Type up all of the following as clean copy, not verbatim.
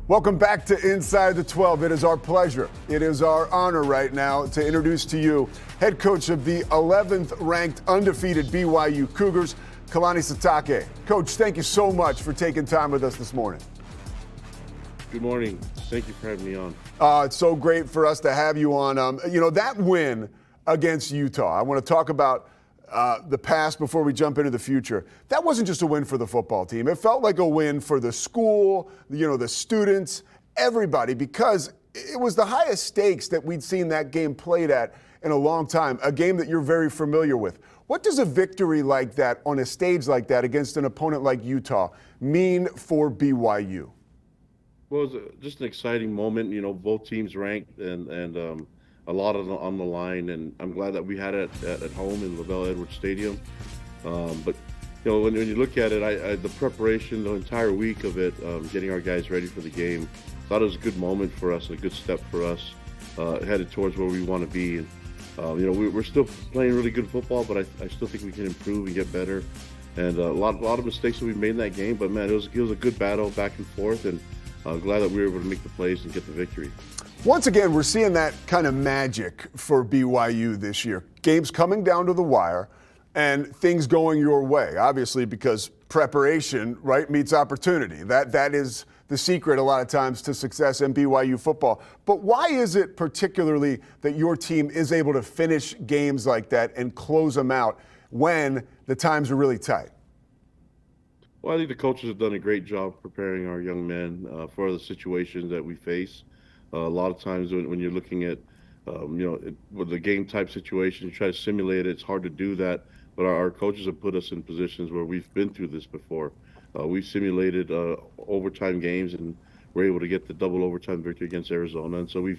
Welcome back to Inside the 12. It is our pleasure. It is our honor right now to introduce to you head coach of the 11th ranked undefeated BYU Cougars, Kalani Sitake. Coach, thank you so much for taking time with us this morning. Good morning. Thank you for having me on. It's so great for us to have you on. That win against Utah, I want to talk about the past before we jump into the future. That wasn't just a win for the football team. It felt like a win for the school, the students, everybody, because it was the highest stakes that we'd seen that game played at in a long time, a game that you're very familiar with. What does a victory like that on a stage like that against an opponent like Utah mean for BYU? Well, it was just an exciting moment. Both teams ranked and a lot on the line, and I'm glad that we had it at home in LaVell Edwards Stadium. But when you look at it, the preparation, the entire week of it, getting our guys ready for the game, thought it was a good moment for us, a good step for us, headed towards where we want to be. And we're still playing really good football, but I still think we can improve and get better. And a lot of mistakes that we made in that game, but man, it was a good battle back and forth, and glad that we were able to make the plays and get the victory. Once again, we're seeing that kind of magic for BYU this year. Games coming down to the wire and things going your way, obviously, because preparation, right, meets opportunity. That is the secret a lot of times to success in BYU football. But why is it particularly that your team is able to finish games like that and close them out when the times are really tight? Well, I think the coaches have done a great job preparing our young men for the situations that we face. A lot of times when you're looking at, with the game type situation, you try to simulate it. It's hard to do that, but our coaches have put us in positions where we've been through this before. We've simulated overtime games, and we're able to get the double overtime victory against Arizona. And so we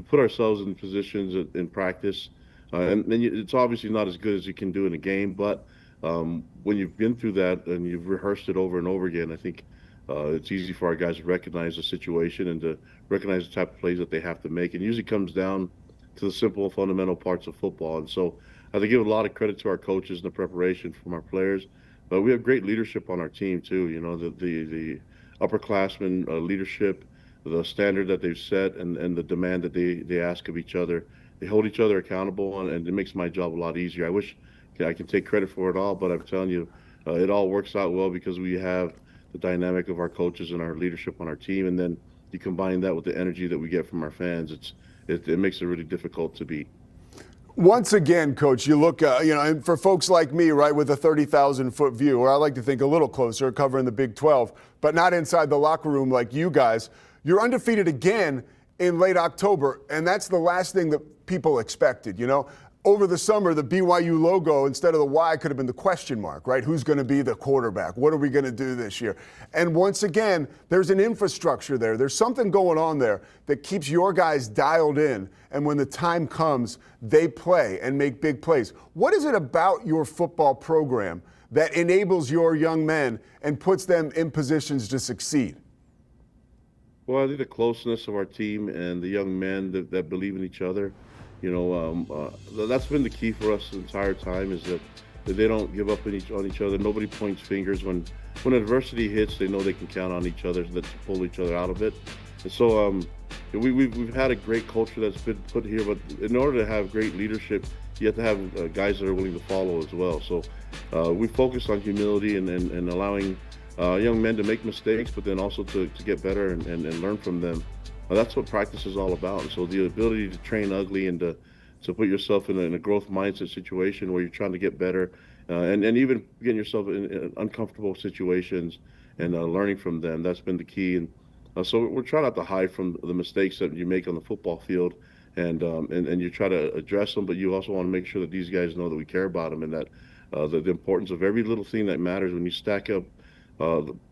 put ourselves in positions in practice, and then it's obviously not as good as you can do in a game, but when you've been through that and you've rehearsed it over and over again, I think it's easy for our guys to recognize the situation and to recognize the type of plays that they have to make. And usually comes down to the simple, fundamental parts of football. And so I have to give a lot of credit to our coaches and the preparation from our players. But we have great leadership on our team too. The upperclassmen leadership, the standard that they've set, and the demand that they ask of each other. They hold each other accountable, and it makes my job a lot easier. I wish I can take credit for it all, but I'm telling you, it all works out well because we have the dynamic of our coaches and our leadership on our team, and then you combine that with the energy that we get from our fans. It makes it really difficult to beat. Once again, Coach, you look, and for folks like me, right, with a 30,000-foot view, or I like to think a little closer, covering the Big 12, but not inside the locker room like you guys, you're undefeated again in late October, and that's the last thing that people expected, Over the summer, the BYU logo, instead of the Y, could have been the question mark, right? Who's going to be the quarterback? What are we going to do this year? And once again, there's an infrastructure there. There's something going on there that keeps your guys dialed in. And when the time comes, they play and make big plays. What is it about your football program that enables your young men and puts them in positions to succeed? Well, I think the closeness of our team and the young men that believe in each other. That's been the key for us the entire time, is that they don't give up on each other. Nobody points fingers. When adversity hits, they know they can count on each other to pull each other out of it. And so we've had a great culture that's been put here, but in order to have great leadership, you have to have guys that are willing to follow as well. So we focus on humility and allowing young men to make mistakes, but then also to get better and learn from them. That's what practice is all about. And so the ability to train ugly and to put yourself in a growth mindset situation where you're trying to get better and even getting yourself in uncomfortable situations and learning from them, that's been the key. And so we're trying not to hide from the mistakes that you make on the football field and you try to address them, but you also want to make sure that these guys know that we care about them and that the importance of every little thing that matters when you stack up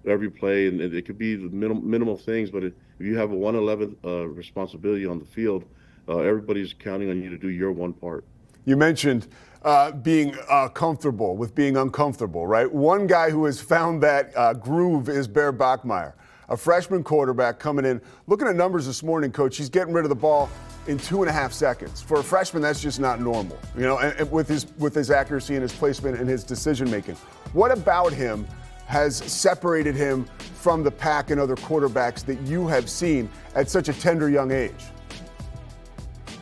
every play, and it could be the minimal things, but if you have a 1/11 responsibility on the field, everybody's counting on you to do your one part. You mentioned being comfortable with being uncomfortable, right? One guy who has found that groove is Bachmeier, a freshman quarterback coming in. Looking at numbers this morning, Coach, he's getting rid of the ball in 2.5 seconds. For a freshman, that's just not normal, and with his accuracy and his placement and his decision making. What about him has separated him from the pack and other quarterbacks that you have seen at such a tender young age?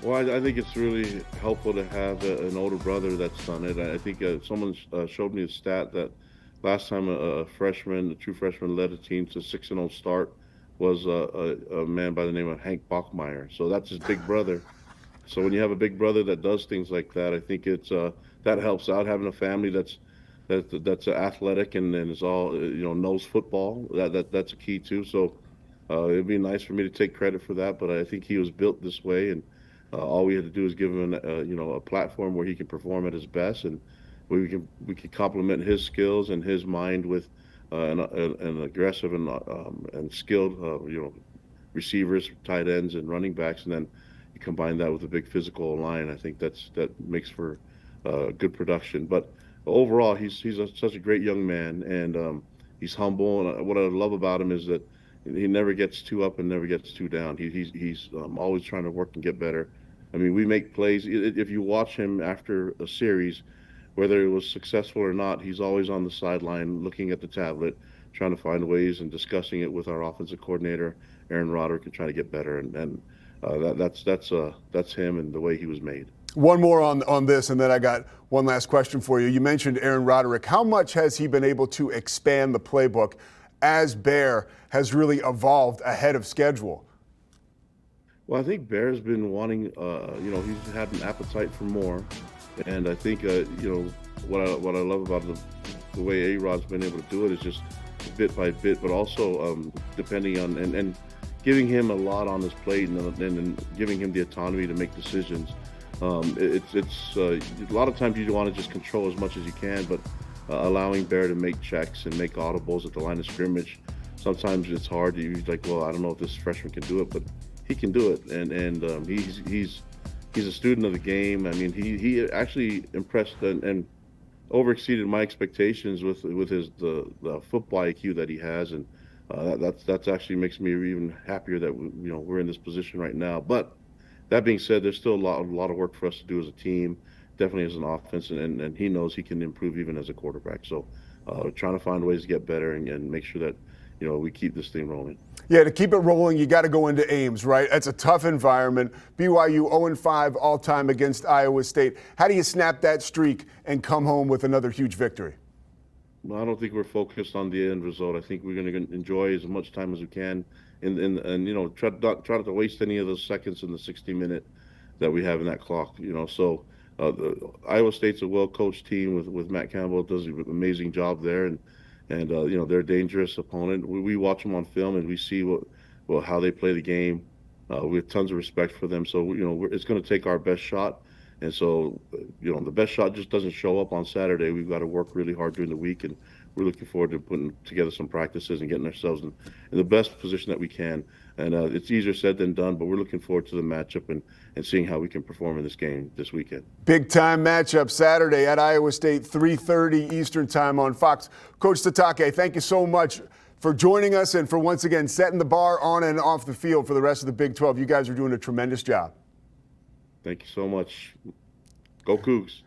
Well, I think it's really helpful to have an older brother that's done it. I think someone showed me a stat that last time a true freshman, led a team to 6-0 start was a man by the name of Hank Bachmeier. So that's his big brother. So when you have a big brother that does things like that, I think it's that helps out. Having a family that's athletic and is all knows football. That's a key too. So it'd be nice for me to take credit for that, but I think he was built this way, and all we had to do is give him a platform where he can perform at his best, and we can complement his skills and his mind with an aggressive and skilled receivers, tight ends, and running backs, and then you combine that with a big physical line. I think that makes for good production. But overall, he's such a great young man, and he's humble. And what I love about him is that he never gets too up and never gets too down. He's always trying to work and get better. I mean, we make plays. If you watch him after a series, whether it was successful or not, he's always on the sideline looking at the tablet, trying to find ways and discussing it with our offensive coordinator, Aaron Roderick, and trying to get better. And that's him and the way he was made. One more on this, and then I got one last question for you. You mentioned Aaron Roderick. How much has he been able to expand the playbook as Bear has really evolved ahead of schedule? Well, I think Bear's been wanting, he's had an appetite for more, and I think, what I love about the way A-Rod's been able to do it is just bit by bit, but also depending on and giving him a lot on his plate and giving him the autonomy to make decisions. It's a lot of times you want to just control as much as you can, but allowing Bear to make checks and make audibles at the line of scrimmage, sometimes it's hard. You're like, well, I don't know if this freshman can do it, but he can do it, and he's a student of the game. I mean, he actually impressed and overexceeded my expectations with the football IQ that he has, and that's actually makes me even happier that we're in this position right now. But that being said, there's still a lot of work for us to do as a team, definitely as an offense, and he knows he can improve even as a quarterback. So trying to find ways to get better and make sure that we keep this thing rolling. Yeah, to keep it rolling, you got to go into Ames, right? That's a tough environment. BYU 0-5 all-time against Iowa State. How do you snap that streak and come home with another huge victory? Well, I don't think we're focused on the end result. I think we're going to enjoy as much time as we can, and try not to waste any of those seconds in the 60-minute that we have in that clock. So Iowa State's a well-coached team with Matt Campbell, does an amazing job there, and they're a dangerous opponent. We watch them on film and we see how they play the game. We have tons of respect for them. So it's going to take our best shot. And so the best shot just doesn't show up on Saturday. We've got to work really hard during the week, and we're looking forward to putting together some practices and getting ourselves in the best position that we can. And it's easier said than done, but we're looking forward to the matchup and seeing how we can perform in this game this weekend. Big time matchup Saturday at Iowa State, 3:30 Eastern time on Fox. Coach Sitake, thank you so much for joining us and for once again setting the bar on and off the field for the rest of the Big 12. You guys are doing a tremendous job. Thank you so much. Go Cougs.